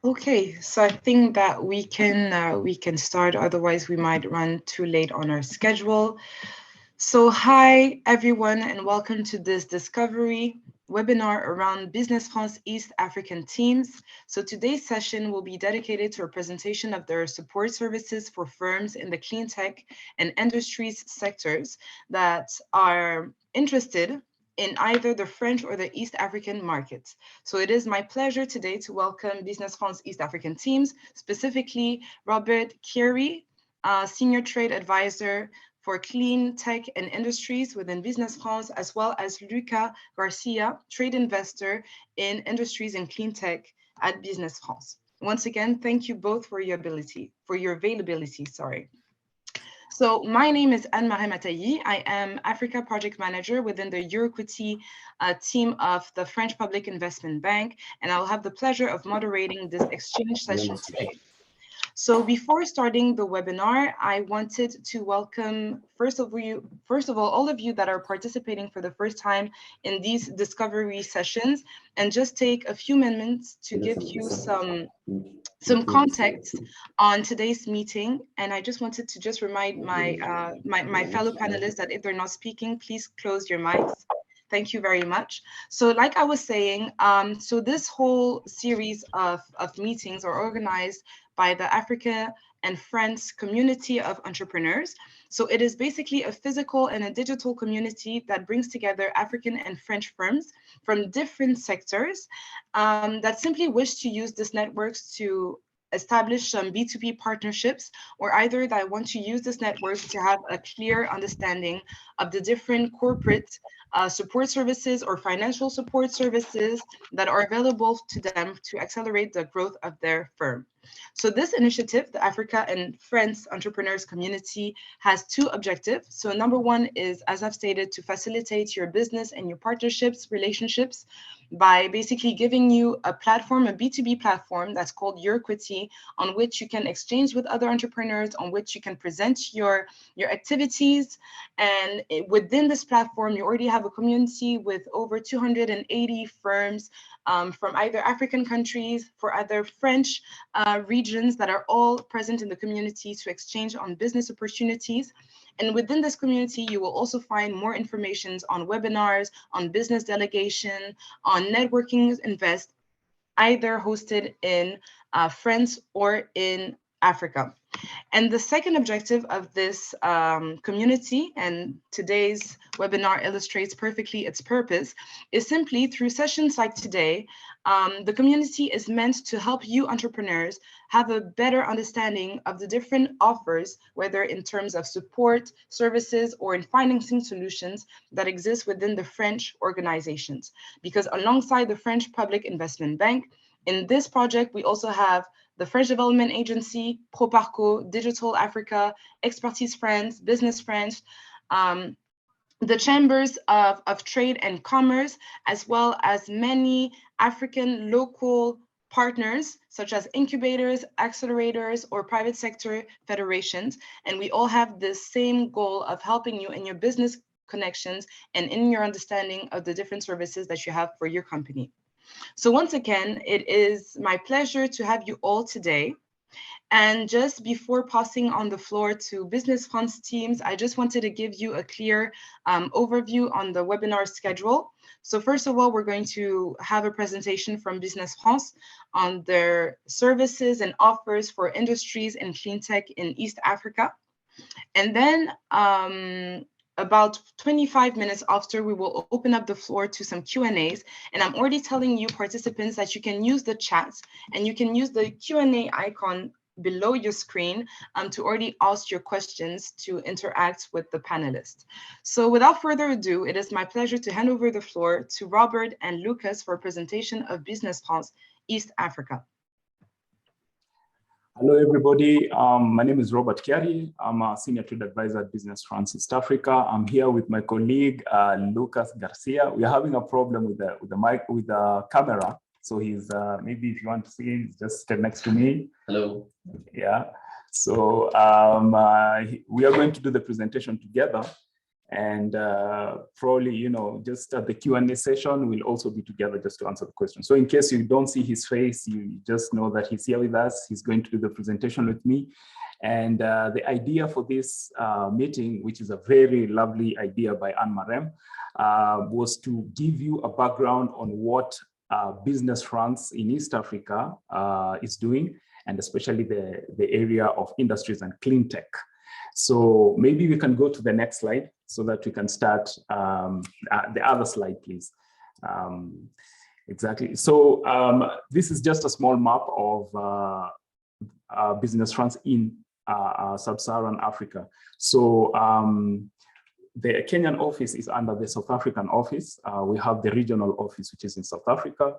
Okay, so I think that we can start. Otherwise, we might run too late on our schedule. So, hi everyone, and welcome to this Discovery webinar around Business France East African teams. So today's session will be dedicated to a presentation of their support services for firms in the clean tech and industries sectors that are interested in either the French or the East African markets. So it is my pleasure today to welcome Business France East African teams, specifically Robert Kiri, Senior Trade Advisor for Clean Tech and Industries within Business France, as well as Luca Garcia, Trade Investor in Industries and Clean Tech at Business France. Once again, thank you both for your availability, sorry. So my name is Anne-Marie Matailly. I am Africa Project Manager within the Euroequity team of the French Public Investment Bank, and I'll have the pleasure of moderating this exchange session today. So before starting the webinar, I wanted to welcome, first of all of you that are participating for the first time in these discovery sessions, and just take a few minutes to give you some context on today's meeting. And I just wanted to just remind my fellow panelists that if they're not speaking, please close your mics. Thank you very much. So like I was saying, so this whole series of meetings are organized by the Africa and France community of entrepreneurs. So it is basically a physical and a digital community that brings together African and French firms from different sectors that simply wish to use this networks to establish some B2B partnerships, or either that want to use this network to have a clear understanding of the different corporate support services or financial support services that are available to them to accelerate the growth of their firm. So this initiative, the Africa and France Entrepreneurs Community, has two objectives. So number one is, as I've stated, to facilitate your business and your partnerships, relationships, by basically giving you a platform, a B2B platform that's called Euroequity, on which you can exchange with other entrepreneurs, on which you can present your activities. And within this platform, you already have a community with over 280 firms from either African countries, for other French regions that are all present in the community to exchange on business opportunities. And within this community, you will also find more information on webinars, on business delegation, on networking invest, either hosted in France or in Africa. And the second objective of this community, and today's webinar illustrates perfectly its purpose, is simply through sessions like today, the community is meant to help you entrepreneurs have a better understanding of the different offers, whether in terms of support, services, or in financing solutions that exist within the French organizations. Because alongside the French Public Investment Bank, in this project, we also have the French Development Agency, Proparco, Digital Africa, Expertise France, Business France, the Chambers of Trade and Commerce, as well as many African local partners, such as incubators, accelerators, or private sector federations. And we all have the same goal of helping you in your business connections and in your understanding of the different services that you have for your company. So once again, it is my pleasure to have you all today. And just before passing on the floor to Business France teams, I just wanted to give you a clear overview on the webinar schedule. So first of all, we're going to have a presentation from Business France on their services and offers for industries and clean tech in East Africa. And then about 25 minutes after, we will open up the floor to some Q&As. And I'm already telling you participants that you can use the chat and you can use the Q&A icon below your screen to already ask your questions to interact with the panelists. So without further ado, it is my pleasure to hand over the floor to Robert and Lucas for a presentation of Business France East Africa. Hello, everybody. My name is Robert Kiri. I'm a Senior Trade Advisor at Business France East Africa. I'm here with my colleague, Lucas Garcia. We are having a problem with the mic, with the camera. So he's, maybe if you want to see him, he's just stand next to me. Hello. Yeah. So we are going to do the presentation together. And probably, you know, just at the Q&A session, we'll also be together just to answer the question. So in case you don't see his face, you just know that he's here with us. He's going to do the presentation with me. And the idea for this meeting, which is a very lovely idea by Anne Marem, was to give you a background on what Business France in East Africa is doing, and especially the area of industries and clean tech. So maybe we can go to the next slide so that we can start the other slide, please. Exactly. So this is just a small map of Business France in Sub-Saharan Africa. So the Kenyan office is under the South African office. We have the regional office, which is in South Africa.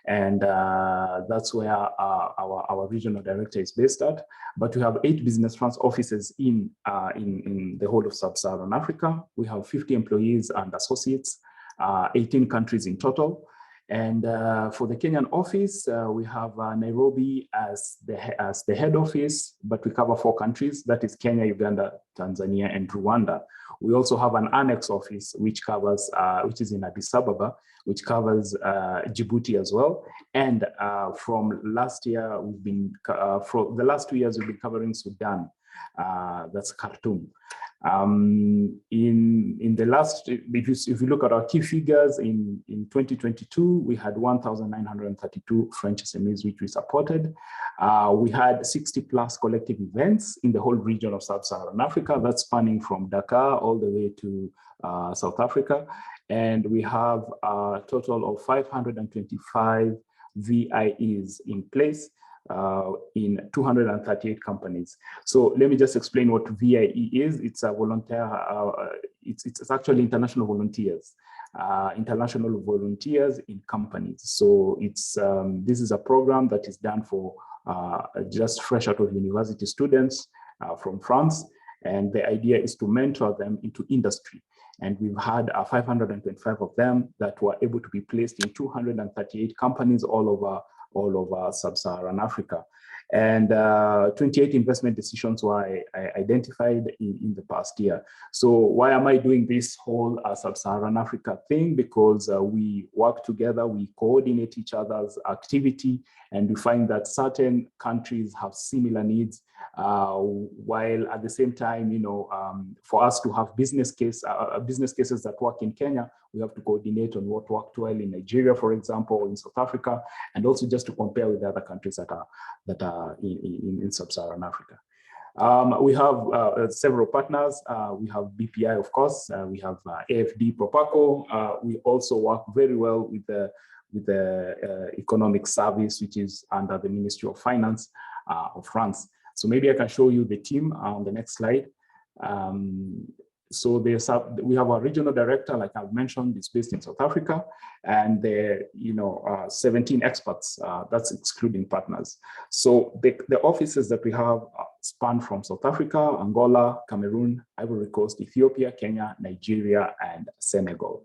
And that's where our regional director is based at. But we have 8 Business France offices in the whole of Sub-Saharan Africa. We have 50 employees and associates, 18 countries in total. And for the Kenyan office, we have Nairobi as the head office, but we cover 4 countries, that is Kenya, Uganda, Tanzania, and Rwanda. We also have an annex office, which covers, which is in Addis Ababa, which covers Djibouti as well. And from last year, we've been, for the last 2 years, we've been covering Sudan, that's Khartoum. In the last, if you look at our key figures in 2022, we had 1,932 French SMEs which we supported. We had 60 plus collective events in the whole region of Sub-Saharan Africa, that's spanning from Dakar all the way to South Africa. And we have a total of 525 VIEs in place in 238 companies. So let me just explain what VIE is. It's a volunteer, it's actually international volunteers in companies. So it's this is a program that is done for just fresh out of university students from France. And the idea is to mentor them into industry. And we've had 525 of them that were able to be placed in 238 companies all over Sub-Saharan Africa. And 28 investment decisions were identified in the past year. So why am I doing this whole Sub-Saharan Africa thing? Because we work together, we coordinate each other's activity, and we find that certain countries have similar needs, while at the same time, you know, for us to have business cases that work in Kenya, we have to coordinate on what worked well in Nigeria, for example, or in South Africa, and also just to compare with the other countries that are in Sub-Saharan Africa. We have several partners. We have BPI, of course. We have AFD Propaco. We also work very well with the Economic Service, which is under the Ministry of Finance of France. So maybe I can show you the team on the next slide. So we have a regional director, like I've mentioned, is based in South Africa, and there, 17 experts, that's excluding partners. So the offices that we have span from South Africa, Angola, Cameroon, Ivory Coast, Ethiopia, Kenya, Nigeria, and Senegal.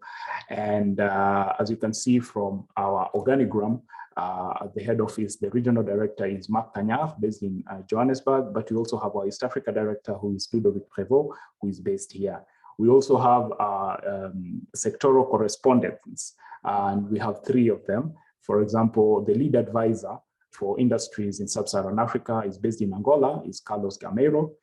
And as you can see from our organigram, at the head office, the regional director is Marc Cagnard, based in Johannesburg, but we also have our East Africa director, who is Ludovic Prévost, who is based here. We also have sectoral correspondents, and we have 3 of them. For example, the lead advisor for industries in Sub-Saharan Africa is based in Angola, is Carlos Gameiro.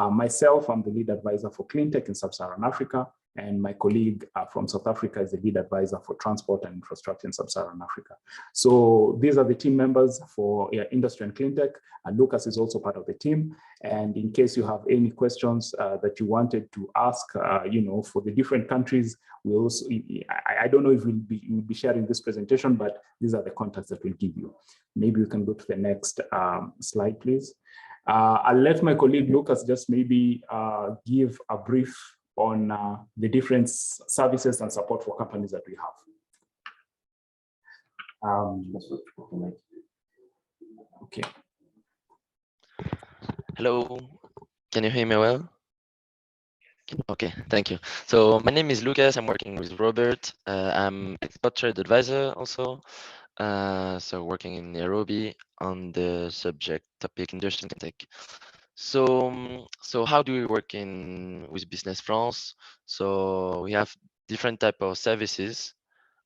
Myself, I'm the lead advisor for clean tech in Sub-Saharan Africa. And my colleague from South Africa is the lead advisor for transport and infrastructure in Sub-Saharan Africa. So these are the team members for industry and clean tech. And Lucas is also part of the team. And in case you have any questions that you wanted to ask, for the different countries, we also, I don't know if we'll be sharing this presentation, but these are the contacts that we'll give you. Maybe we can go to the next slide, please. I'll let my colleague Lucas just maybe give a brief on the different services and support for companies that we have. Okay. Hello, can you hear me well? Okay, thank you. So my name is Lucas, I'm working with Robert. I'm expert trade advisor also. So working in Nairobi on the subject topic industry and tech. So how do we work with Business France? So we have different type of services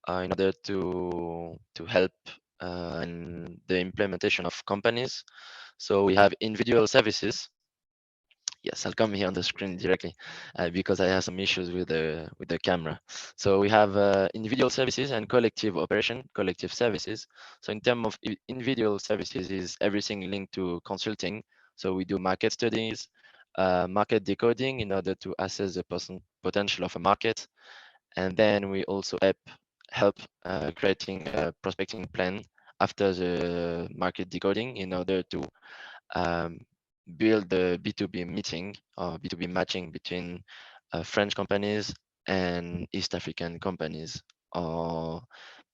in order to help in the implementation of companies. So we have individual services. Yes, I'll come here on the screen directly because I have some issues with the camera. So we have individual services and collective operation, collective services. So in terms of individual services is everything linked to consulting. So we do market studies, market decoding in order to assess the potential of a market. And then we also help creating a prospecting plan after the market decoding in order to um, build the B2B meeting or B2B matching between French companies and East African companies or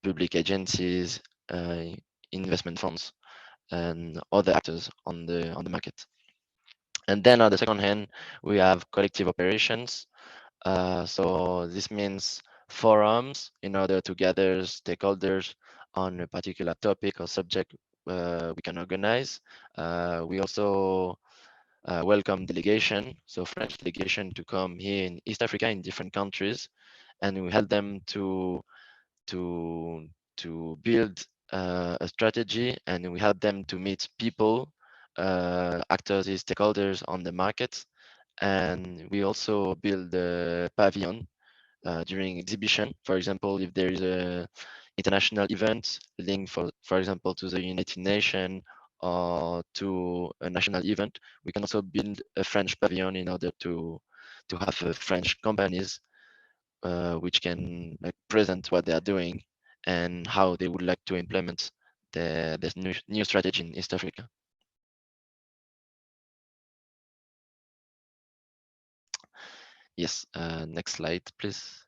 public agencies, investment funds, and other actors on the market. And then on the second hand, we have collective operations. So this means forums in order to gather stakeholders on a particular topic or subject we can organize. We also welcome delegation, so French delegation to come here in East Africa in different countries, and we help them to to build a strategy, and we help them to meet people, actors, stakeholders on the market, and we also build a pavilion during exhibition. For example, if there is a international event linked, for example, to the United Nations or to a national event, we can also build a French pavilion in order to have French companies which can like present what they are doing and how they would like to implement the new strategy in East Africa. Yes, next slide, please.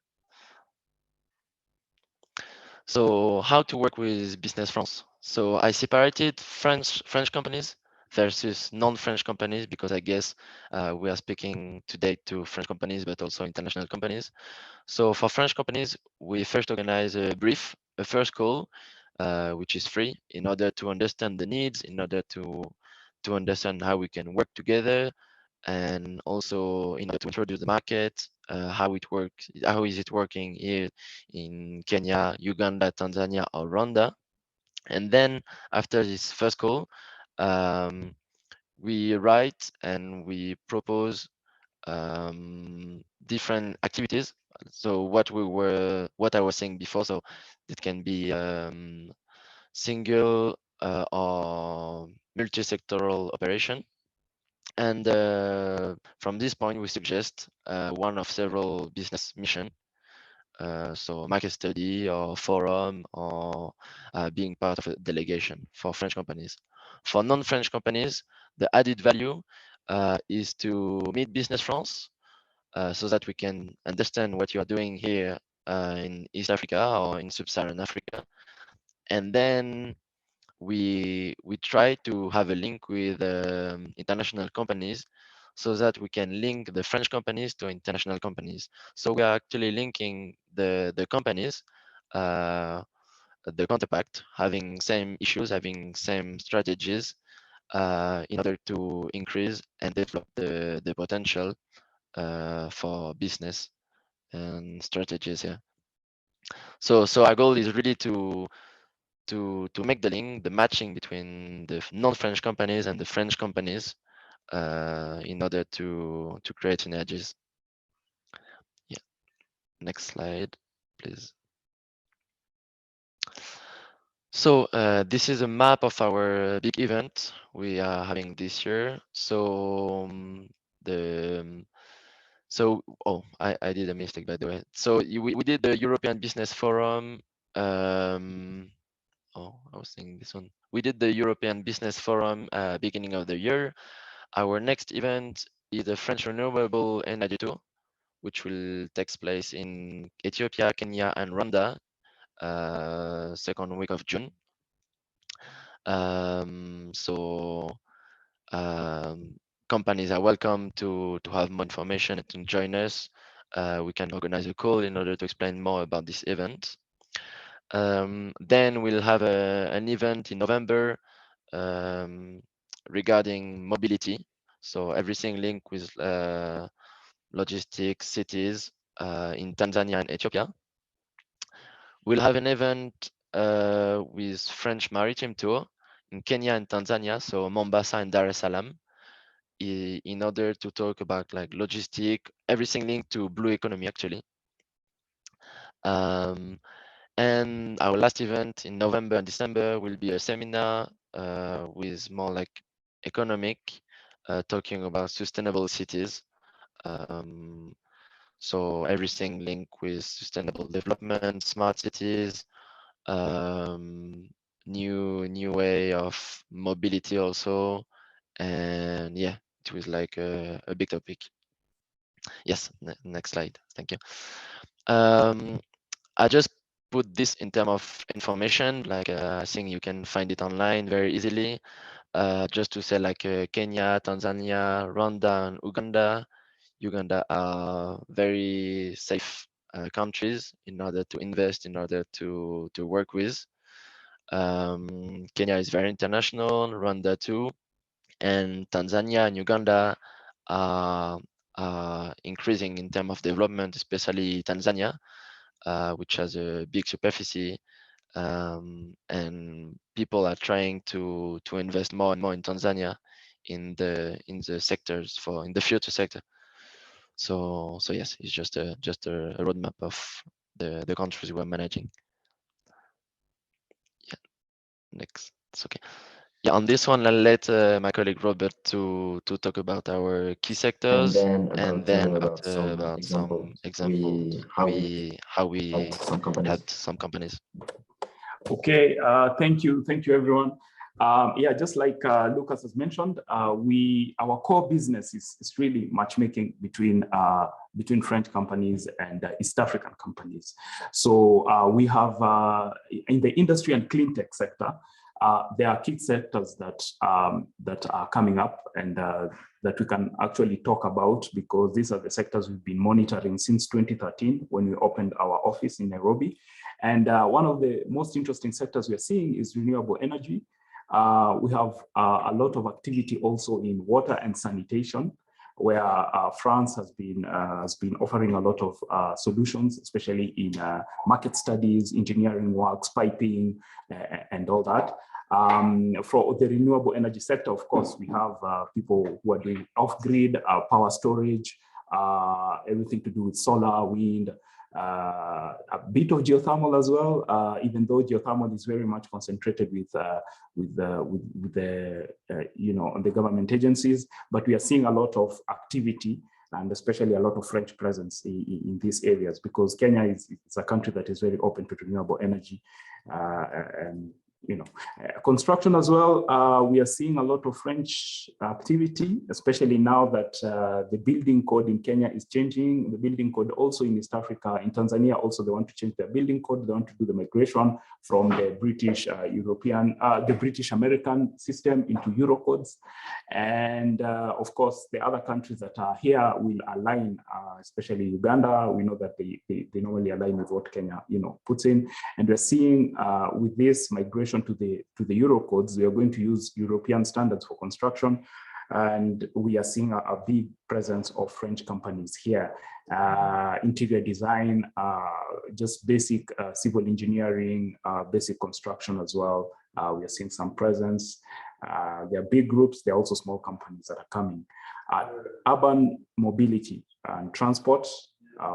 So how to work with Business France? So I separated French companies versus non-French companies because I guess we are speaking today to French companies, but also international companies. So for French companies, we first organize a first call, which is free, in order to understand the needs, in order to understand how we can work together, and also in order to introduce the market, how it works, how is it working here in Kenya, Uganda, Tanzania, or Rwanda. And then after this first call, um, we write and we propose different activities. So what I was saying before, so it can be single or multi-sectoral operation. And from this point, we suggest one of several business mission. So market study or forum or being part of a delegation for French companies. For non-French companies, the added value is to meet Business France so that we can understand what you are doing here in East Africa or in Sub-Saharan Africa. And then we try to have a link with international companies so that we can link the French companies to international companies. So we are actually linking the companies, the counterpart, having same issues, having same strategies in order to increase and develop the potential for business and strategies here. So our goal is really to make the link, the matching between the non-French companies and the French companies in order to create synergies. Yeah. Next slide, please. So this is a map of our big event we are having this year. So I did a mistake, by the way. So we did the European Business Forum. I was saying this one. We did the European Business Forum beginning of the year. Our next event is the French Renewable Energy Tour, which will take place in Ethiopia, Kenya, and Rwanda, second week of June. So companies are welcome to have more information and to join us. We can organize a call in order to explain more about this event. Then we'll have an event in November regarding mobility. So everything linked with logistics, cities in Tanzania and Ethiopia. We'll have an event with French maritime tour in Kenya and Tanzania, so Mombasa and Dar es Salaam, in order to talk about like logistic, everything linked to blue economy actually. And our last event in November and December will be a seminar with more like economic, talking about sustainable cities. So everything linked with sustainable development, smart cities, new way of mobility also, and yeah, it was like a big topic. Yes, next slide. Thank you. I just put this in terms of information, like I think you can find it online very easily. Just to say like Kenya, Tanzania, Rwanda, and Uganda. Uganda are very safe countries in order to invest, in order to work with. Kenya is very international, Rwanda too, and Tanzania and Uganda are increasing in terms of development, especially Tanzania, which has a big superficie, and people are trying to invest more and more in Tanzania in the sectors in the future sector. So yes, it's just a roadmap of the countries we're managing. Yeah, next. It's okay. Yeah, on this one, I'll let my colleague Robert to talk about our key sectors, and then about some examples how we helped some companies. Okay, thank you everyone. Yeah, just like Lucas has mentioned, our core business is really matchmaking between French companies and East African companies. So we have in the industry and clean tech sector, there are key sectors that are coming up and that we can actually talk about, because these are the sectors we've been monitoring since 2013 when we opened our office in Nairobi. And one of the most interesting sectors we are seeing is renewable energy. We have a lot of activity also in water and sanitation, where France has been offering a lot of solutions, especially in market studies, engineering works, piping, and all that. For the renewable energy sector, of course, we have people who are doing off-grid power storage, everything to do with solar, wind, a bit of geothermal as well, even though geothermal is very much concentrated with the on the government agencies, but we are seeing a lot of activity and especially a lot of French presence in these areas, because Kenya is a country that is very open to renewable energy. And construction as well, we are seeing a lot of French activity, especially now that the building code in Kenya is changing. The building code also in East Africa, in Tanzania also, they want to change their building code. They want to do the migration from the British the British American system into Euro codes. And of course, the other countries that are here will align, especially Uganda. We know that they normally align with what Kenya puts in. And we're seeing with this migration to the Euro codes, we are going to use European standards for construction, and we are seeing a big presence of French companies here. Interior design, just basic civil engineering, basic construction as well. We are seeing some presence. There are big groups. There are also small companies that are coming. Urban mobility and transport.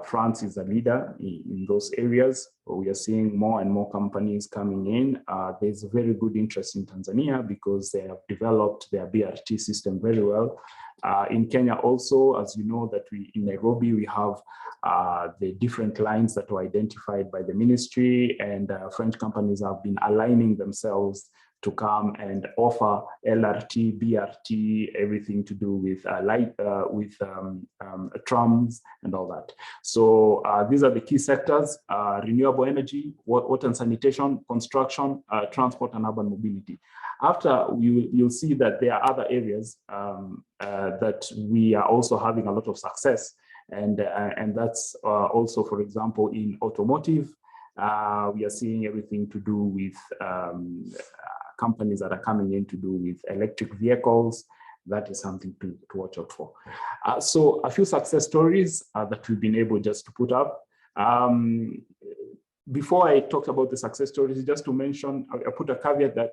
France is a leader in those areas. We are seeing more and more companies coming in. There's a very good interest in Tanzania because they have developed their BRT system very well. In Kenya also, as you know, that in Nairobi, we have the different lines that were identified by the ministry, and French companies have been aligning themselves to come and offer LRT, BRT, everything to do with trams and all that. So these are the key sectors: renewable energy, water and sanitation, construction, transport, and urban mobility. After, you'll see that there are other areas that we are also having a lot of success, and that's also, for example, in automotive. We are seeing everything to do with companies that are coming in to do with electric vehicles. that is something to watch out for. So a few success stories that we've been able just to put up. Before I talk about the success stories, just to mention, I put a caveat that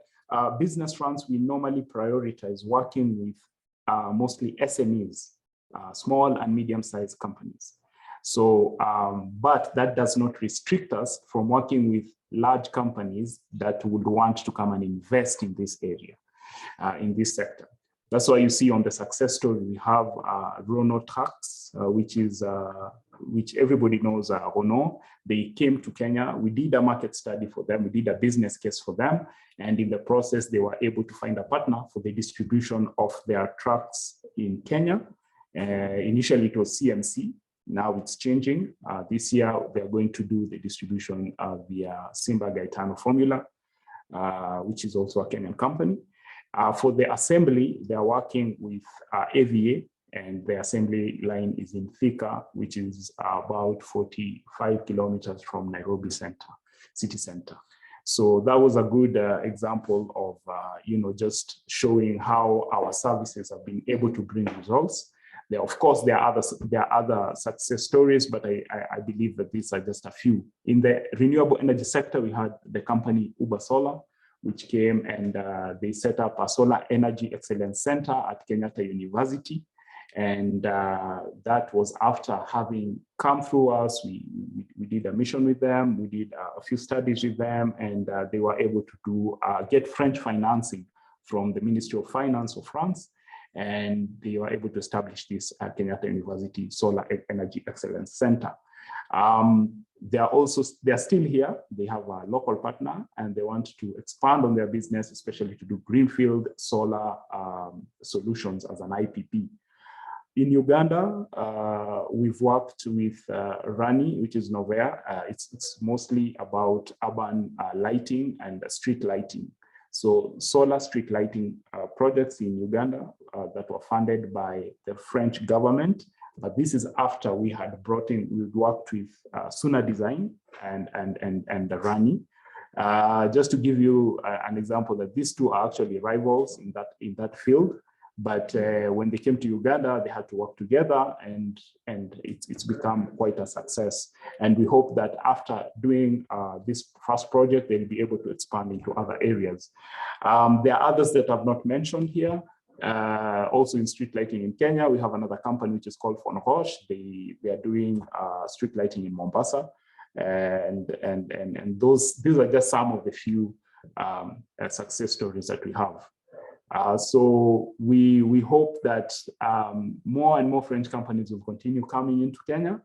Business France, we normally prioritize working with mostly SMEs, small and medium-sized companies. So, but that does not restrict us from working with large companies that would want to come and invest in this area, in this sector. That's why you see on the success story, we have Renault Trucks, which everybody knows Renault. They came to Kenya. We did a market study for them. We did a business case for them. And in the process, they were able to find a partner for the distribution of their trucks in Kenya. Initially, it was CMC. Now it's changing. This year, they're going to do the distribution via Simba Gaetano Formula, which is also a Kenyan company. For the assembly, they are working with AVA, and the assembly line is in Thika, which is about 45 kilometers from Nairobi city center. So that was a good example of, just showing how our services have been able to bring results. Of course, there are other success stories, but I believe that these are just a few. In the renewable energy sector, we had the company Uber Solar, which came and they set up a solar energy excellence center at Kenyatta University. And that was after having come through us. We did a mission with them, we did a few studies with them, and they were able to get French financing from the Ministry of Finance of France. And they were able to establish this Kenyatta University Solar Energy Excellence Center. They're still here. They have a local partner and they want to expand on their business, especially to do greenfield solar solutions as an IPP. In Uganda, we've worked with Rani, which is Novea. It's mostly about urban lighting and street lighting. So solar street lighting projects in Uganda that were funded by the French government. But this is after we had we'd worked with Suna Design and the Rani. Just to give you an example that these two are actually rivals in that field. But when they came to Uganda, they had to work together, and it's become quite a success. And we hope that after doing this first project, they'll be able to expand into other areas. There are others that I've not mentioned here. Also in street lighting in Kenya, we have another company which is called Fonroche. They are doing street lighting in Mombasa, and these are just some of the few success stories that we have. So we hope that more and more French companies will continue coming into Kenya.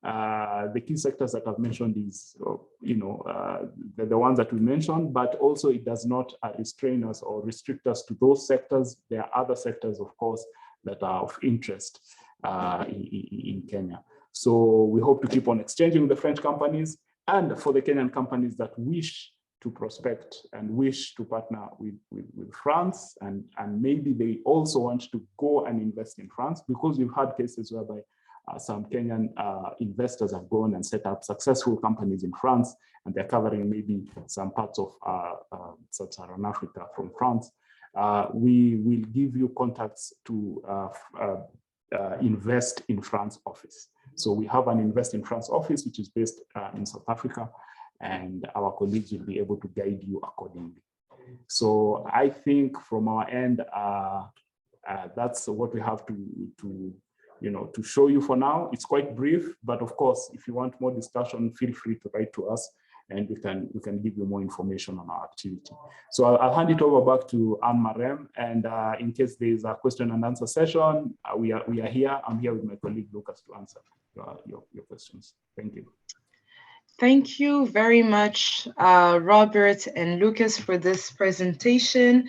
The key sectors that I've mentioned is, the ones that we mentioned, but also it does not restrain us or restrict us to those sectors. There are other sectors, of course, that are of interest in Kenya. So we hope to keep on exchanging with the French companies, and for the Kenyan companies that wish to prospect and wish to partner with France, and maybe they also want to go and invest in France, because we've had cases whereby some Kenyan investors have gone and set up successful companies in France, and they're covering maybe some parts of Sub-Saharan Africa from France. We will give you contacts to Invest in France office. So we have an Invest in France office, which is based in South Africa, and our colleagues will be able to guide you accordingly. So I think from our end, that's what we have to show you for now. It's quite brief, but of course, if you want more discussion, feel free to write to us, and we can give you more information on our activity. So I'll hand it over back to Anne Marem, and in case there is a question and answer session, we are here. I'm here with my colleague Lucas to answer your questions. Thank you. Thank you very much, Robert and Lucas, for this presentation.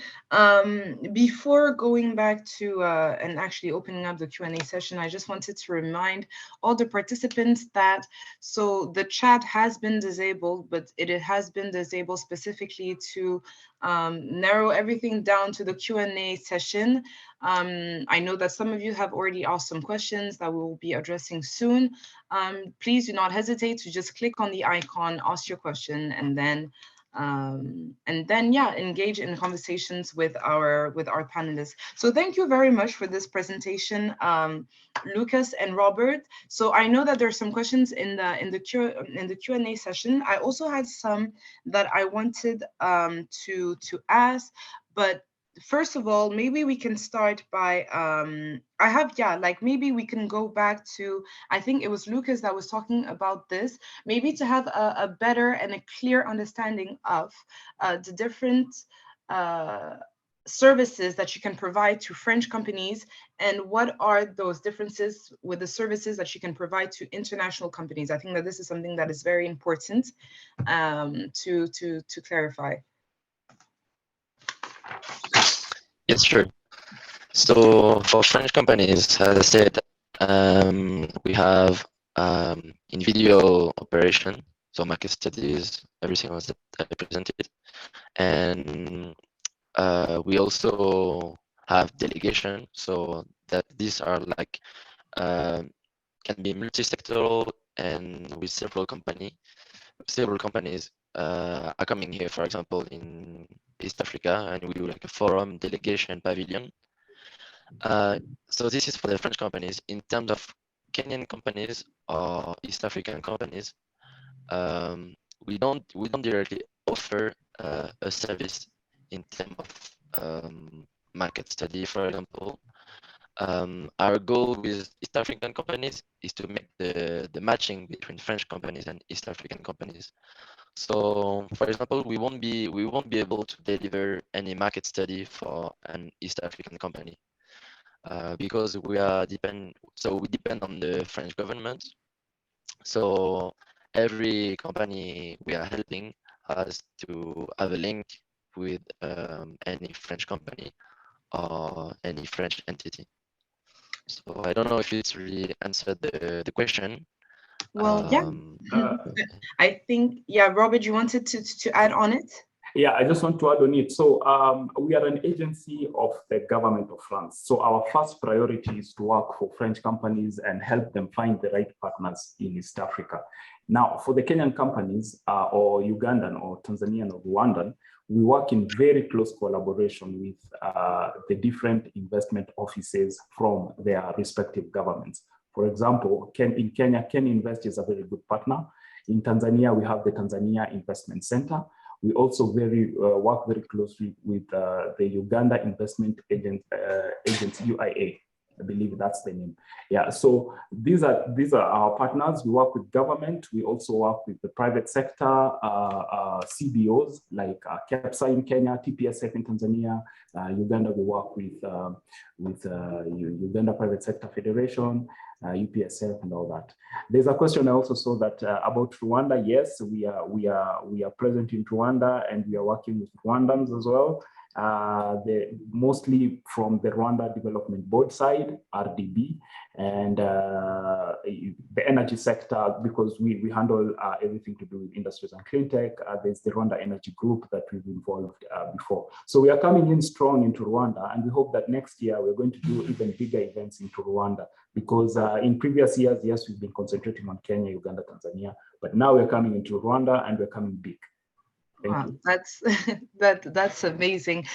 Before going back to and actually opening up the Q&A session, I just wanted to remind all the participants that the chat has been disabled, but it has been disabled specifically to narrow everything down to the Q&A session. I know that some of you have already asked some questions that we will be addressing soon. Please do not hesitate to just click on the icon, ask your question, and then and then engage in conversations with our panelists. So thank you very much for this presentation, Lucas and Robert. So I know that there's some questions in the Q&A session. I also had some that I wanted to ask, but first of all, maybe we can start by maybe we can go back to, I think it was Lucas that was talking about this, maybe to have a better and a clear understanding of the different services that you can provide to French companies, and what are those differences with the services that you can provide to international companies. I think that this is something that is very important to clarify. Yes, sure. So for French companies, as I said, we have in video operation, so market studies, everything else that I presented, and we also have delegation, so that these are like can be multi-sectoral and with several companies are coming here, for example, in East Africa, and we do like a forum, delegation, pavilion. So this is for the French companies. In terms of Kenyan companies or East African companies, we don't directly offer a service in terms of market study, for example. Our goal with East African companies is to make the matching between French companies and East African companies. So, for example, we won't be able to deliver any market study for an East African company because we depend on the French government. So every company we are helping has to have a link with any French company or any French entity. So I don't know if it's really answered the question. Well, I think, Robert, you wanted to add on it? Yeah, I just want to add on it. So we are an agency of the government of France. So our first priority is to work for French companies and help them find the right partners in East Africa. Now, for the Kenyan companies or Ugandan or Tanzanian or Rwandan, we work in very close collaboration with the different investment offices from their respective governments. For example, in Kenya, Invest is a very good partner. In Tanzania, we have the Tanzania Investment Center. We also work very closely with the Uganda Investment Agency, UIA. I believe that's the name. Yeah, so these are our partners. We work with government. We also work with the private sector, CBOs like CAPSA in Kenya, TPSF in Tanzania. Uganda, we work with Uganda Private Sector Federation, UPSF, and all that. There's a question I also saw that about Rwanda. Yes, we are present in Rwanda, and we are working with Rwandans as well. Mostly from the Rwanda Development Board side, RDB, and the energy sector, because we handle everything to do with industries and clean tech. There's the Rwanda Energy Group that we've involved before. So we are coming in strong into Rwanda, and we hope that next year we're going to do even bigger events into Rwanda, because in previous years, yes, we've been concentrating on Kenya, Uganda, Tanzania, but now we're coming into Rwanda and we're coming big. Wow, that's amazing.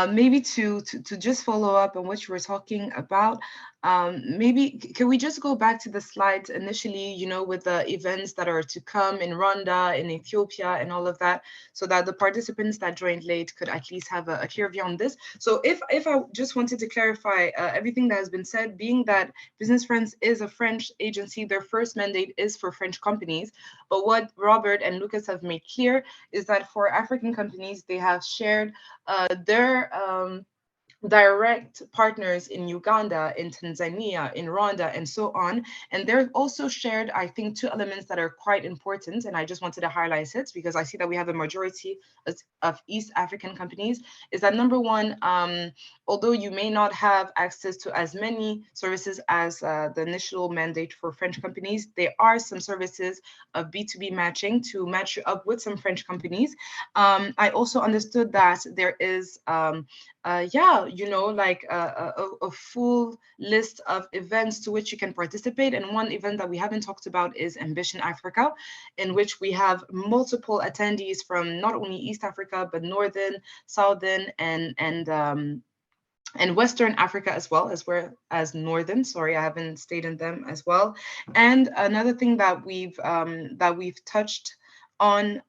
Maybe to just follow up on what you were talking about, maybe can we just go back to the slides initially, with the events that are to come in Rwanda, in Ethiopia, and all of that, so that the participants that joined late could at least have a clear view on this. So if I just wanted to clarify everything that has been said, being that Business France is a French agency, their first mandate is for French companies. But what Robert and Lucas have made clear is that for African companies, they have shared their direct partners in Uganda, in Tanzania, in Rwanda, and so on. And they're also shared, I think, two elements that are quite important. And I just wanted to highlight it because I see that we have a majority of East African companies, is that number one, although you may not have access to as many services as the initial mandate for French companies, there are some services of B2B matching to match you up with some French companies. I also understood that there is, you know, like a full list of events to which you can participate. And one event that we haven't talked about is Ambition Africa, in which we have multiple attendees from not only East Africa, but Northern, Southern, and Western Africa as well as Northern. Sorry, I haven't stated them as well. And another thing that we've touched on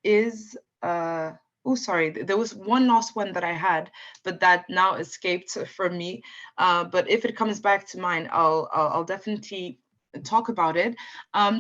is oh, sorry, there was one last one that I had, but that now escaped from me. But if it comes back to mind, I'll definitely talk about it.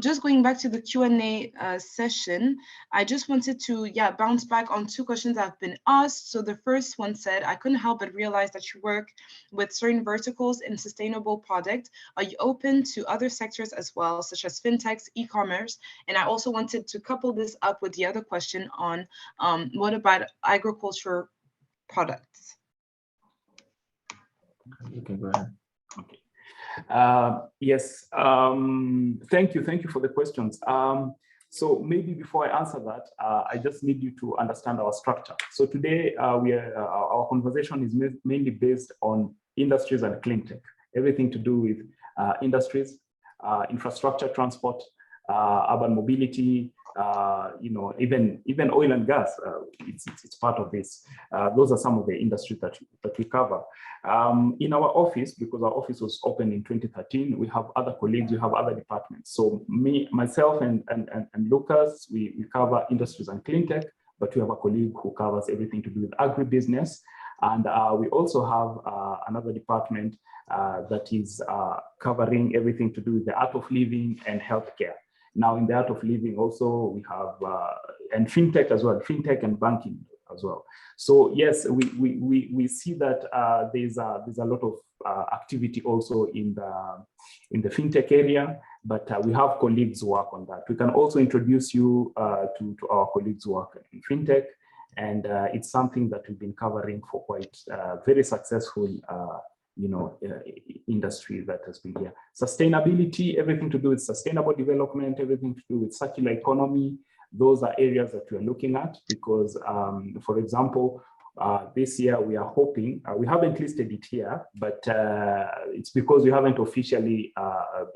Just going back to the Q&A session, I just wanted to bounce back on two questions that have been asked. So the first one said, I couldn't help but realize that you work with certain verticals in sustainable product. Are you open to other sectors as well, such as fintechs, e-commerce? And I also wanted to couple this up with the other question on what about agriculture products? Okay, go ahead. Okay. Yes, thank you for the questions. So maybe before I answer that, I just need you to understand our structure. So today our conversation is mainly based on industries and clean tech, everything to do with industries, infrastructure, transport, urban mobility, you know, even oil and gas. It's part of this. Those are some of the industries that we cover. In our office, because our office was opened in 2013, we have other colleagues, we have other departments. So myself and Lucas, we cover industries and clean tech, but we have a colleague who covers everything to do with agribusiness. And we also have another department that is covering everything to do with the art of living and healthcare. Now, in the art of living also, we have, and fintech as well, fintech and banking as well. So yes, we see that there's a lot of activity also in the fintech area, but we have colleagues who work on that. We can also introduce you to our colleagues who work in fintech, and it's something that we've been covering for quite very successful you know, industry that has been here. Sustainability, everything to do with sustainable development, everything to do with circular economy. Those are areas that we are looking at because, for example, this year we are hoping, we haven't listed it here, but it's because we haven't officially,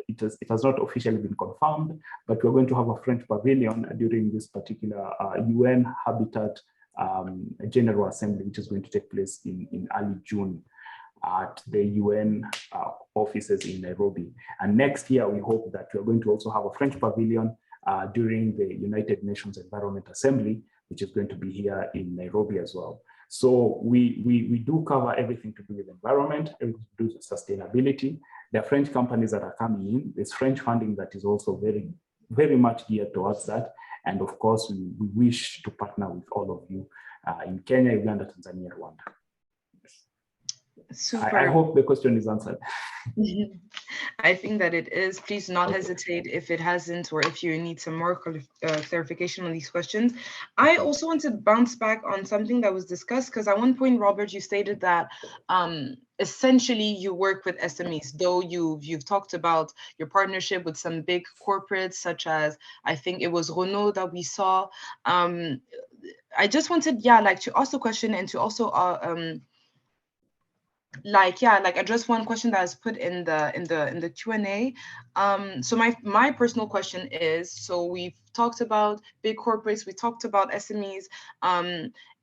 it has not officially been confirmed, but we're going to have a French pavilion during this particular UN Habitat General Assembly, which is going to take place in early June at the UN offices in Nairobi. And next year, we hope that we're going to also have a French pavilion during the United Nations Environment Assembly, which is going to be here in Nairobi as well. So we do cover everything to do with environment, everything to do with sustainability. There are French companies that are coming in. There's French funding that is also very much geared towards that. And of course, we wish to partner with all of you in Kenya, Uganda, Tanzania, Rwanda. Super. I hope the question is answered. I think that it is. Please do not hesitate if it hasn't, or if you need some more clarification on these questions. I also want to bounce back on something that was discussed, because at one point, Robert, you stated that essentially you work with SMEs, though you've talked about your partnership with some big corporates, such as, I think it was Renault that we saw. I just wanted, to ask the question and to also address one question that was put in the Q&A. So my personal question is, so we've talked about big corporates, we talked about SMEs.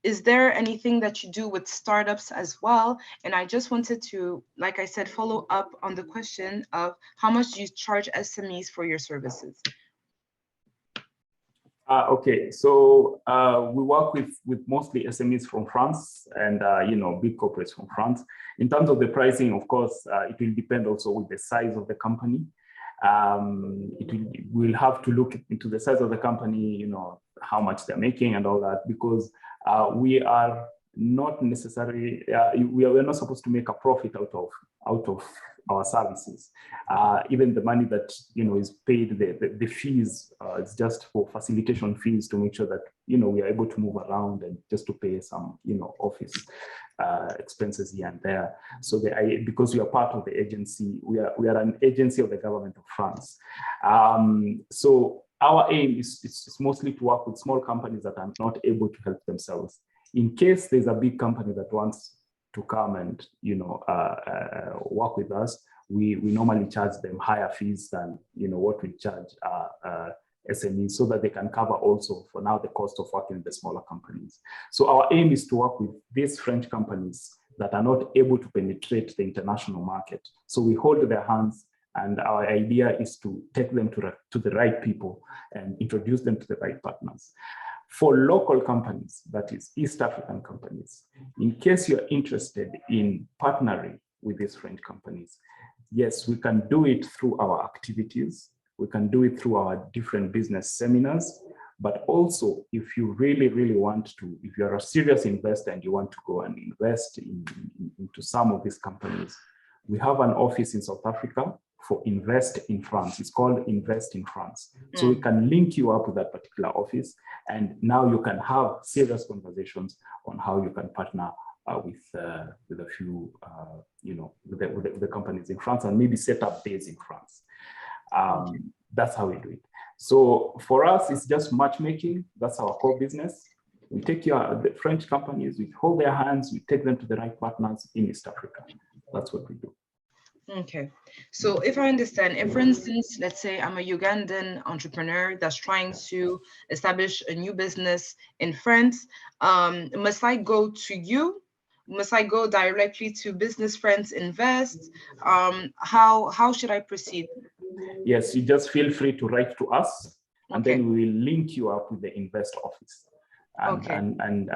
Is there anything that you do with startups as well? And I just wanted to, like I said, follow up on the question of how much do you charge SMEs for your services? Okay, so we work with mostly SMEs from France and big corporates from France. In terms of the pricing, of course, it will depend also with the size of the company. We'll have to look into the size of the company, how much they're making and all that, because we are not necessarily, we're not supposed to make a profit out of our services. Even the money that is paid, the fees, it's just for facilitation fees to make sure that we are able to move around and just to pay some office expenses here and there. So because we are part of the agency, we are an agency of the government of France. So our aim is mostly to work with small companies that are not able to help themselves. In case there's a big company that wants to come and work with us, we normally charge them higher fees than what we charge SMEs, so that they can cover also for now the cost of working in the smaller companies. So our aim is to work with these French companies that are not able to penetrate the international market. So we hold their hands, and our idea is to take them to the right people and introduce them to the right partners. For local companies, that is East African companies, in case you're interested in partnering with these French companies, yes, we can do it through our activities. We can do it through our different business seminars, but also if you really, really want to, if you're a serious investor and you want to go and invest into some of these companies, we have an office in South Africa for Invest in France. It's called Invest in France. So we can link you up with that particular office, and now you can have serious conversations on how you can partner with a few, with the companies in France, and maybe set up base in France. That's how we do it. So for us, it's just matchmaking. That's our core business. We take the French companies, we hold their hands, we take them to the right partners in East Africa. That's what we do. Okay, so if I understand, if for instance, let's say I'm a Ugandan entrepreneur that's trying to establish a new business in France, must I go to you? Must I go directly to Business France Invest? How should I proceed? Yes, you just feel free to write to us, and Okay. then we will link you up with the Invest office. And, Okay.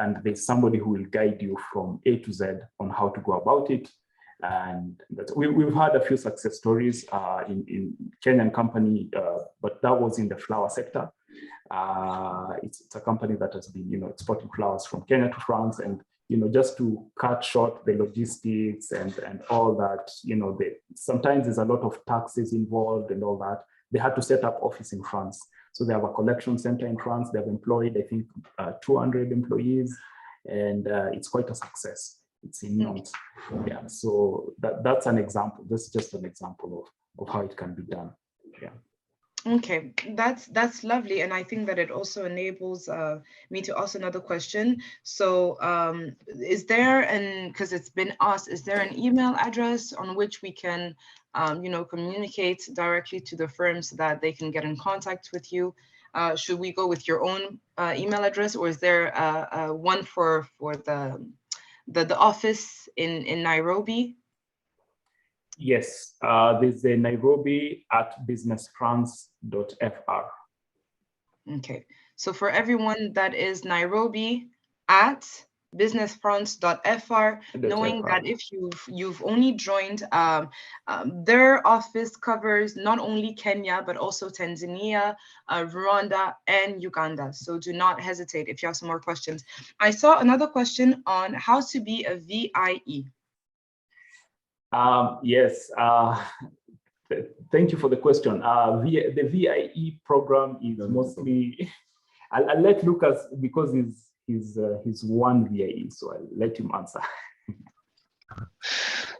and there's somebody who will guide you from A to Z on how to go about it. And we've had a few success stories in Kenyan company, but that was in the flower sector. It's a company that has been, exporting flowers from Kenya to France, and just to cut short the logistics and all that, sometimes there's a lot of taxes involved and all that. They had to set up office in France. So they have a collection center in France. They have employed, I think, 200 employees, and it's quite a success. It's in Nantes. Yeah, so that's an example. That's just an example of how it can be done. Yeah. Okay, that's lovely, and I think that it also enables me to ask another question. So, is there because it's been asked, is there an email address on which we can, communicate directly to the firms so that they can get in contact with you? Should we go with your own email address, or is there one for the office in Nairobi? Yes, there's a Nairobi at businessfrance.fr. Okay, so for everyone, that is Nairobi at businessfrance.fr, knowing that if you've only joined, their office covers not only Kenya, but also Tanzania, Rwanda, and Uganda. So do not hesitate if you have some more questions. I saw another question on how to be a VIE. Yes, thank you for the question. The VIE program is mostly, I'll let Lucas, because he's one VIE, so I'll let him answer.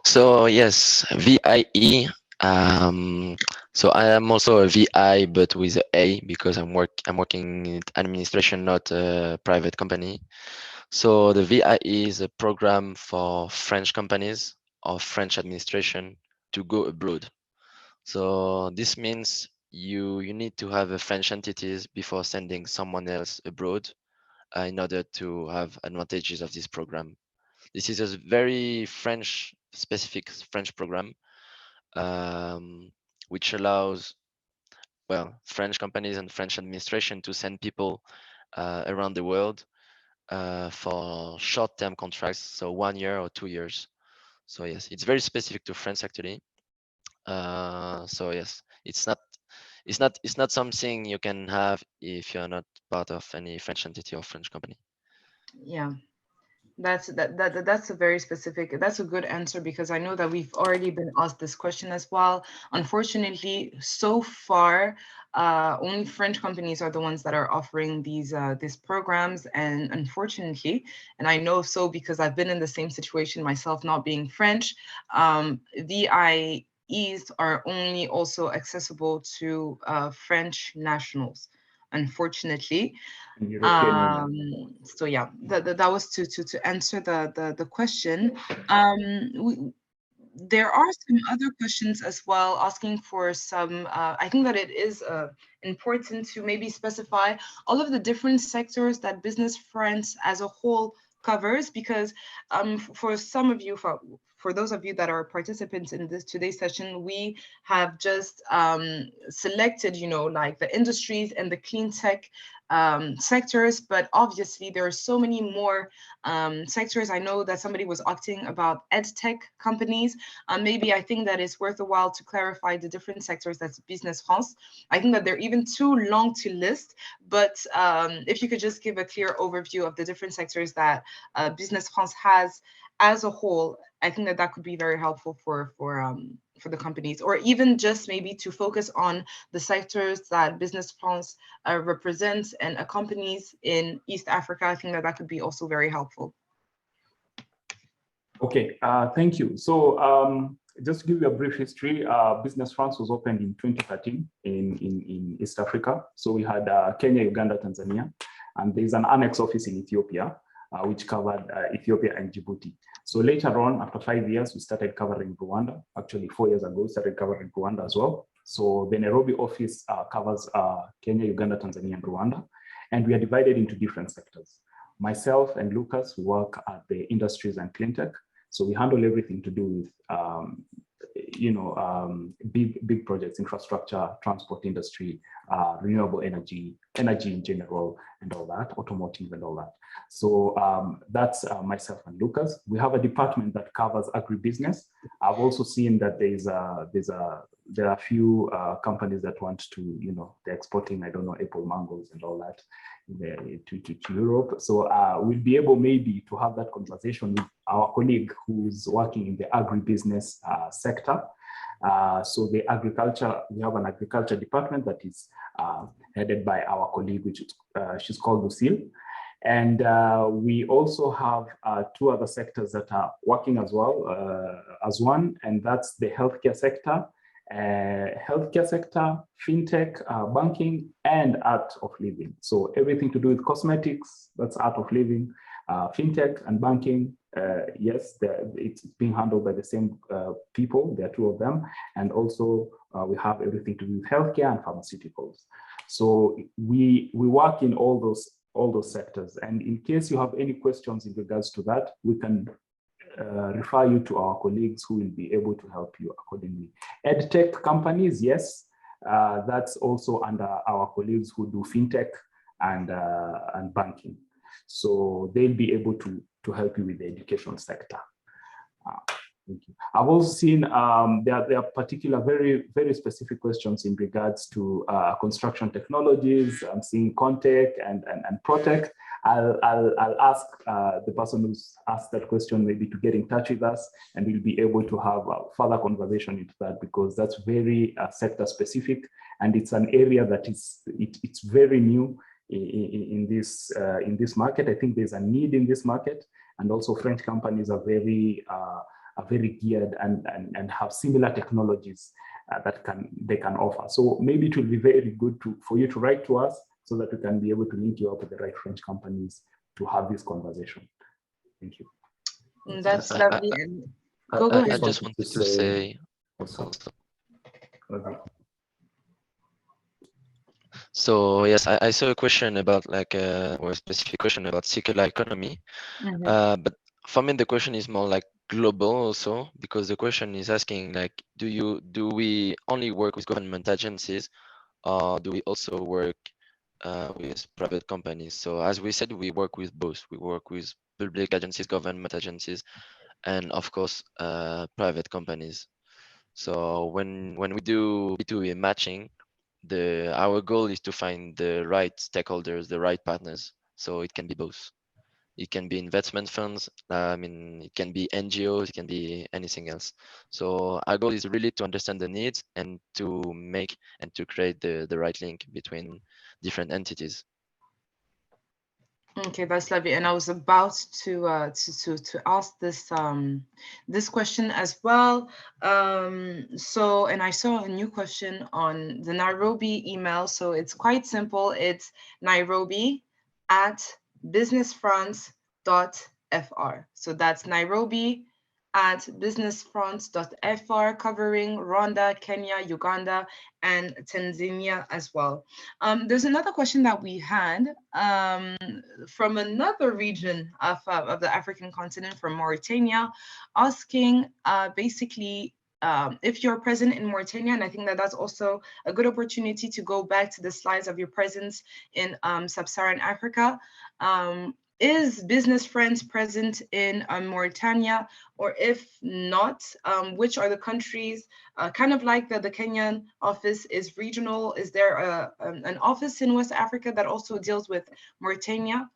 So yes, VIE. So I am also a VI, but with an A, because I'm working in administration, not a private company. So the VIE is a program for French companies or French administration to go abroad. So this means you need to have a French entities before sending someone else abroad in order to have advantages of this program. This is a very specific French program, which allows, well, French companies and French administration to send people around the world for short-term contracts, so 1 year or 2 years. So yes, it's very specific to France actually. So yes, it's not something you can have if you're not part of any French entity or French company. Yeah. That's a very specific, that's a good answer, because I know that we've already been asked this question as well. Unfortunately, so far, only French companies are the ones that are offering these programs. And unfortunately, and I know so because I've been in the same situation myself, not being French, VIEs are only also accessible to French nationals. unfortunately. In European Union. So yeah, that was to answer the question. There are some other questions as well asking for some, I think that it is important to maybe specify all of the different sectors that Business France as a whole covers, because for some of you, for those of you that are participants in this today's session, we have just selected, you know, like the industries and the clean tech sectors, but obviously there are so many more sectors. I know that somebody was asking about ed tech companies. Maybe I think that it's worth a while to clarify the different sectors that's Business France. I think that they're even too long to list, but if you could just give a clear overview of the different sectors that Business France has as a whole, I think that that could be very helpful for the companies, or even just maybe to focus on the sectors that Business France represents and accompanies in East Africa. I think that that could be also very helpful. Okay, thank you. So just to give you a brief history, Business France was opened in 2013 in East Africa. So we had Kenya, Uganda, Tanzania, and there's an annex office in Ethiopia, which covered Ethiopia and Djibouti. So later on, after 5 years, we started covering Rwanda. Actually, 4 years ago, we started covering Rwanda as well. So the Nairobi office covers Kenya, Uganda, Tanzania, and Rwanda. And we are divided into different sectors. Myself and Lucas work at the industries and cleantech. So we handle everything to do with, big projects, infrastructure, transport industry, renewable energy in general, and all that, automotive and all that. So that's myself and Lucas. We have a department that covers agribusiness. I've also seen that there are a few companies that want to, they're exporting, I don't know, apple mangoes and all that to Europe. So we'll be able maybe to have that conversation with our colleague who's working in the agribusiness sector. So the agriculture, we have an agriculture department that is headed by our colleague, which is, she's called Lucille. And we also have 2 other sectors that are working as well as one, and that's the healthcare sector, fintech, banking, and art of living. So everything to do with cosmetics, that's art of living, fintech and banking. Yes, it's being handled by the same people. There are 2 of them. And also we have everything to do with healthcare and pharmaceuticals. So we work in all those sectors. And in case you have any questions in regards to that, we can refer you to our colleagues who will be able to help you accordingly. EdTech companies, yes, that's also under our colleagues who do fintech and banking. So they'll be able to help you with the education sector. Thank you. I've also seen there are particular, very, very specific questions in regards to construction technologies. I'm seeing Contech and Protech. I'll ask the person who's asked that question maybe to get in touch with us, and we'll be able to have a further conversation into that, because that's very sector specific, and it's an area that it's very new in this market. I think there's a need in this market, and also French companies are very geared and have similar technologies that they can offer. So maybe it will be very good for you to write to us so that we can be able to link you up with the right French companies to have this conversation. Thank you. That's lovely. Go ahead. I just wanted to say also. So yes, I saw a question about or a specific question about circular economy. But for me, the question is more like global also, because the question is asking do we only work with government agencies, or do we also work with private companies? So as we said, we work with both. We work with public agencies, government agencies, and of course private companies. So when we do B2B matching, our goal is to find the right stakeholders, the right partners. So it can be both. It can be investment funds. It can be NGOs. It can be anything else. So our goal is really to understand the needs and to make and to create the right link between different entities. Okay, that's lovely. And I was about to ask this question as well. So, and I saw a new question on the Nairobi email. So it's quite simple. It's Nairobi@businessfrance.fr. So that's Nairobi@businessfrance.fr, covering Rwanda, Kenya, Uganda, and Tanzania as well. There's another question that we had from another region of the African continent, from Mauritania, asking basically if you're present in Mauritania, and I think that that's also a good opportunity to go back to the slides of your presence in sub-Saharan Africa. Is Business France present in Mauritania? Or if not, which are the countries, kind of like the Kenyan office is regional? Is there an office in West Africa that also deals with Mauritania?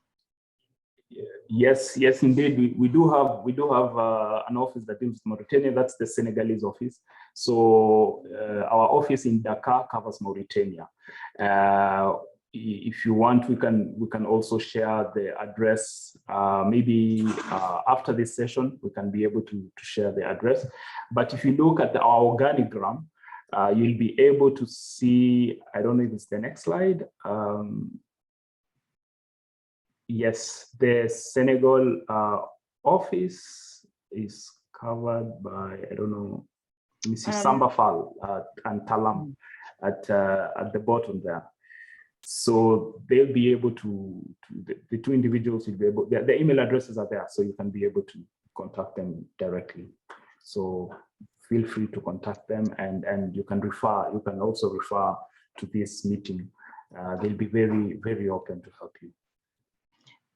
Yes, indeed. We do have an office that deals with Mauritania. That's the Senegalese office. So our office in Dakar covers Mauritania. If you want, we can also share the address. Maybe after this session, we can be able to share the address. But if you look at our organigram, you'll be able to see, I don't know if it's the next slide. Yes, the Senegal office is covered by, I don't know, let me see, Sambafal and Talam at the bottom there. So they'll be able to the two individuals will be able, the email addresses are there, so you can be able to contact them directly. So feel free to contact them, and you can also refer to this meeting. They'll be very, very open to help you.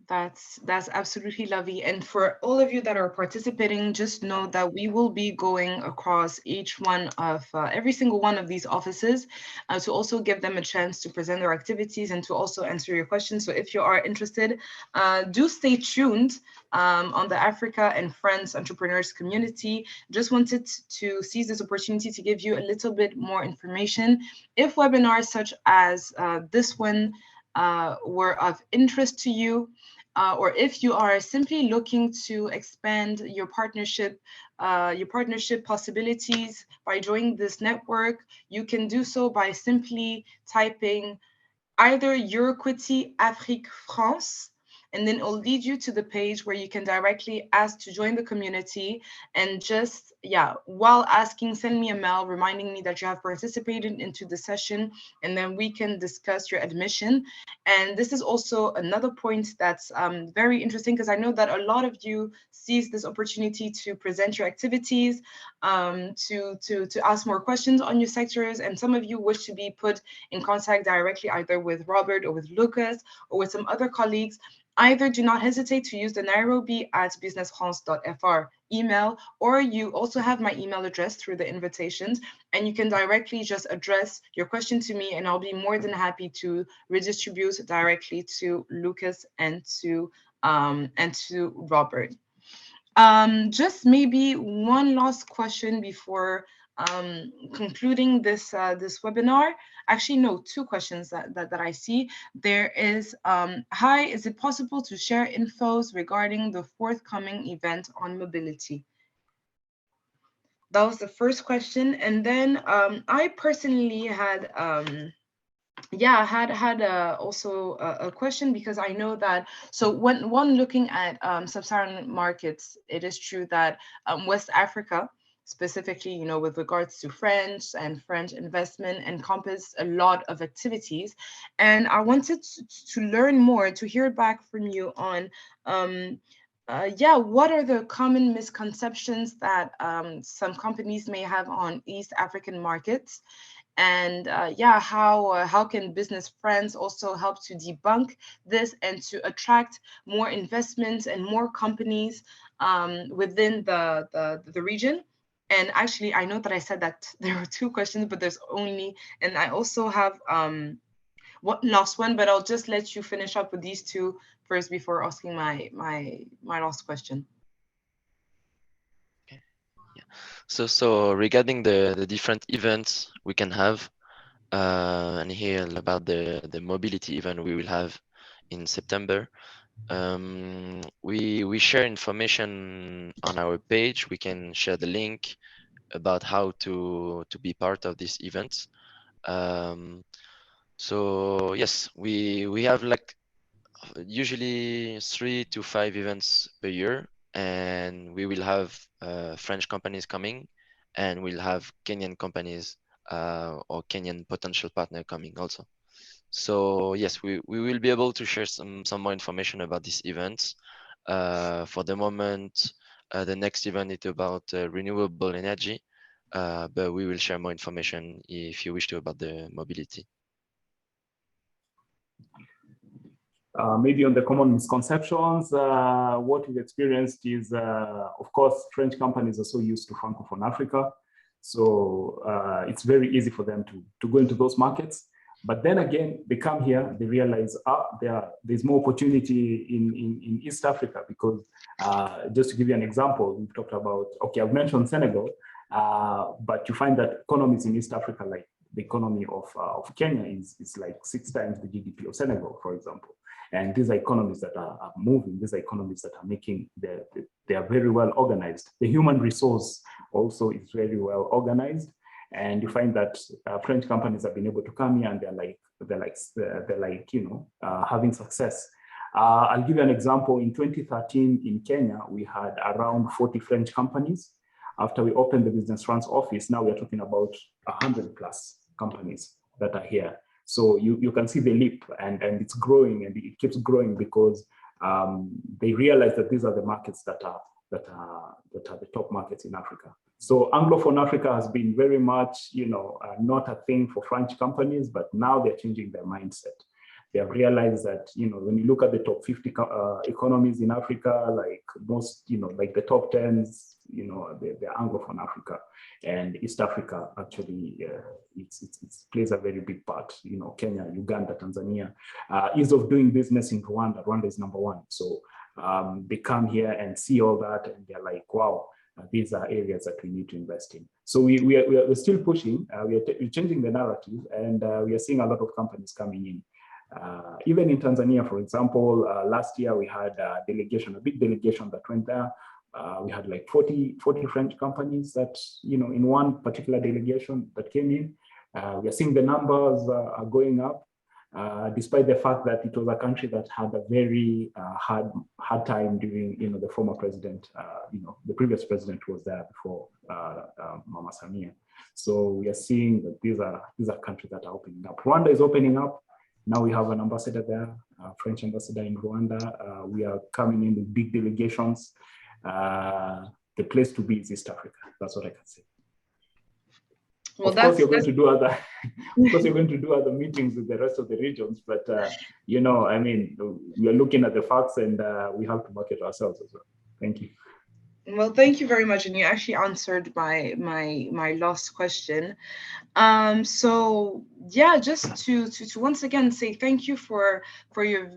That's absolutely lovely. And for all of you that are participating, just know that we will be going across each one of every single one of these offices to also give them a chance to present their activities and to also answer your questions. So if you are interested, do stay tuned on the Africa and Friends Entrepreneurs community. Just wanted to seize this opportunity to give you a little bit more information. If webinars such as this one were of interest to you, or if you are simply looking to expand your partnership possibilities by joining this network, you can do so by simply typing either Euroquity Afrique France, and then it'll lead you to the page where you can directly ask to join the community. And just, while asking, send me a mail reminding me that you have participated into the session, and then we can discuss your admission. And this is also another point that's very interesting, because I know that a lot of you seize this opportunity to present your activities, to ask more questions on your sectors, and some of you wish to be put in contact directly either with Robert or with Lucas or with some other colleagues. Either do not hesitate to use the Nairobi@businessfrance.fr email, or you also have my email address through the invitations, and you can directly just address your question to me, and I'll be more than happy to redistribute directly to Lucas and to Robert. Just maybe one last question before concluding this webinar. Actually, no, two questions that I see. There is, hi, is it possible to share infos regarding the forthcoming event on mobility? That was the first question. And then I personally had, also a question, because I know that, so when one looking at sub-Saharan markets, it is true that West Africa, specifically, with regards to French investment, encompass a lot of activities. And I wanted to learn more, to hear back from you on, what are the common misconceptions that some companies may have on East African markets? And how can Business Friends also help to debunk this and to attract more investments and more companies within the region? And actually, I know that I said that there were two questions, but there's only, and I also have one last one, but I'll just let you finish up with these two first before asking my last question. Okay. Yeah. So regarding the different events we can have, and here about the mobility event we will have in September. We share information on our page. We can share the link about how to be part of these events. So yes, we have like usually 3 to 5 events per year, and we will have French companies coming, and we'll have Kenyan companies or Kenyan potential partner coming also. So yes, we will be able to share some more information about these events. For the moment, the next event is about renewable energy, but we will share more information if you wish to about the mobility. Maybe on the common misconceptions, what we've experienced is, of course, French companies are so used to Francophone Africa. So it's very easy for them to go into those markets. But then again, they come here, they realize there's more opportunity in East Africa, because just to give you an example, we've talked about, okay, I've mentioned Senegal, but you find that economies in East Africa, like the economy of Kenya is like 6 times the GDP of Senegal, for example. And these are economies that are moving. These are economies that are making, they are very well organized. The human resource also is very well organized. And you find that French companies have been able to come here, and they're like having success. I'll give you an example. In 2013 in Kenya, we had around 40 French companies. After we opened the Business France office, now we're talking about 100 plus companies that are here. So you can see the leap, and it's growing, and it keeps growing, because they realize that these are the markets that are the top markets in Africa. So Anglophone Africa has been very much, not a thing for French companies, but now they're changing their mindset. They have realized that, when you look at the top 50 economies in Africa, like most, like the top 10s, they're Anglophone Africa, and East Africa actually it plays a very big part. Kenya, Uganda, Tanzania, ease of doing business in Rwanda. Rwanda is #1. So they come here and see all that, and they're like, wow, these are areas that we need to invest in. So we're still pushing. We're changing the narrative, and we are seeing a lot of companies coming in. Even in Tanzania, for example, last year we had a big delegation that went there. We had like 40 French companies that, in one particular delegation that came in. We are seeing the numbers are going up, despite the fact that it was a country that had a very hard time during, the former president, the previous president was there before Mama Samia. So we are seeing that these are countries that are opening up. Rwanda is opening up. Now we have an ambassador there, a French ambassador in Rwanda. We are coming in with big delegations. The place to be is East Africa. That's what I can say. Well, of course, you're going to do other meetings with the rest of the regions, but we are looking at the facts, and we have to market ourselves as well. Thank you. Well, thank you very much, and you actually answered my last question. So yeah, just to once again say thank you for your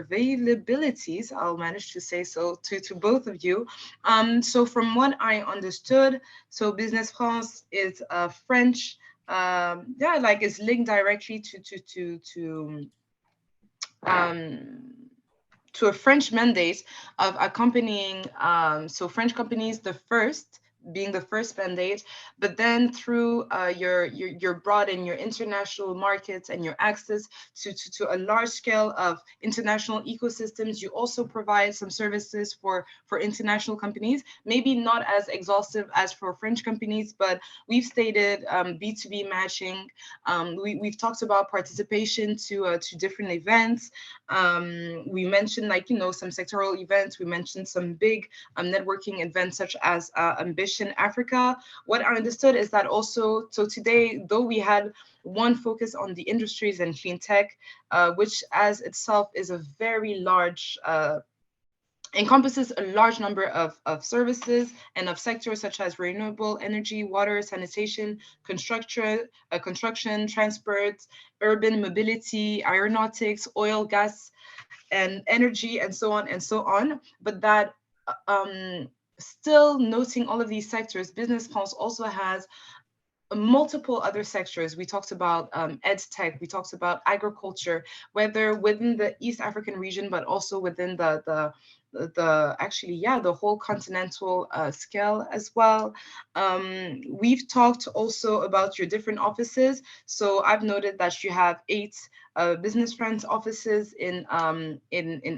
availabilities. I'll manage to say so to both of you. So from what I understood, so Business France is French. It's linked directly to a French mandate of accompanying, so French companies, being the first mandate, but then through your broad and your international markets and your access to a large scale of international ecosystems, you also provide some services for international companies, maybe not as exhaustive as for French companies, but we've stated B2B matching. We've talked about participation to different events. We mentioned some sectoral events. We mentioned some big networking events such as Ambition Africa. What I understood is that also, so today, though we had one focus on the industries and clean tech, which as itself is a very large, encompasses a large number of services and of sectors such as renewable energy, water, sanitation, construction, transport, urban mobility, aeronautics, oil, gas, and energy, and so on and so on. But that still noting all of these sectors, Business France also has multiple other sectors. We talked about ed tech, we talked about agriculture, whether within the East African region, but also within the whole continental scale as well. We've talked also about your different offices. So I've noted that you have 8 Business Friends offices in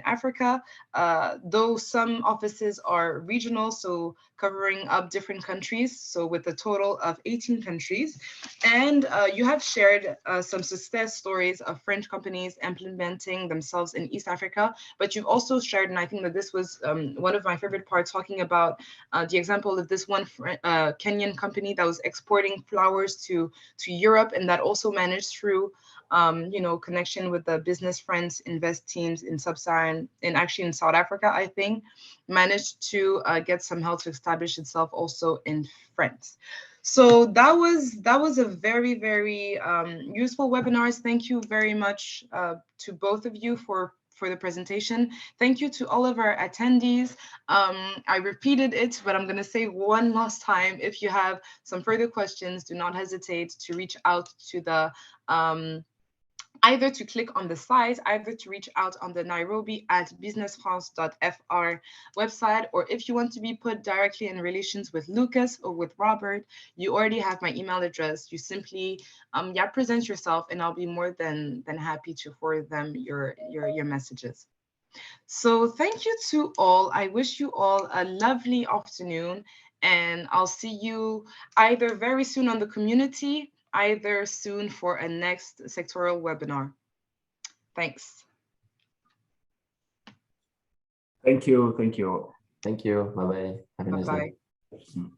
Africa, though some offices are regional, so covering up different countries, so with a total of 18 countries. And you have shared some success stories of French companies implementing themselves in East Africa, but you've also shared, and I think that this was one of my favorite parts, talking about the example of this one Kenyan company that was exporting flowers to Europe, and that also managed through connection with the Business Friends invest teams in sub-Saharan, and actually in South Africa, I think, managed to get some help to establish itself also in France. So that was a very, very useful webinar. Thank you very much to both of you for the presentation. Thank you to all of our attendees. I repeated it, but I'm going to say one last time, if you have some further questions, do not hesitate to reach out to the either to click on the site, either to reach out on the Nairobi@businessfrance.fr website, or if you want to be put directly in relations with Lucas or with Robert, you already have my email address. You simply present yourself, and I'll be more than happy to forward them your messages. So thank you to all. I wish you all a lovely afternoon, and I'll see you either very soon on the community, either soon for a next sectoral webinar. Thanks. Thank you. Thank you. Thank you. Bye-bye. Have a nice day. Bye-bye.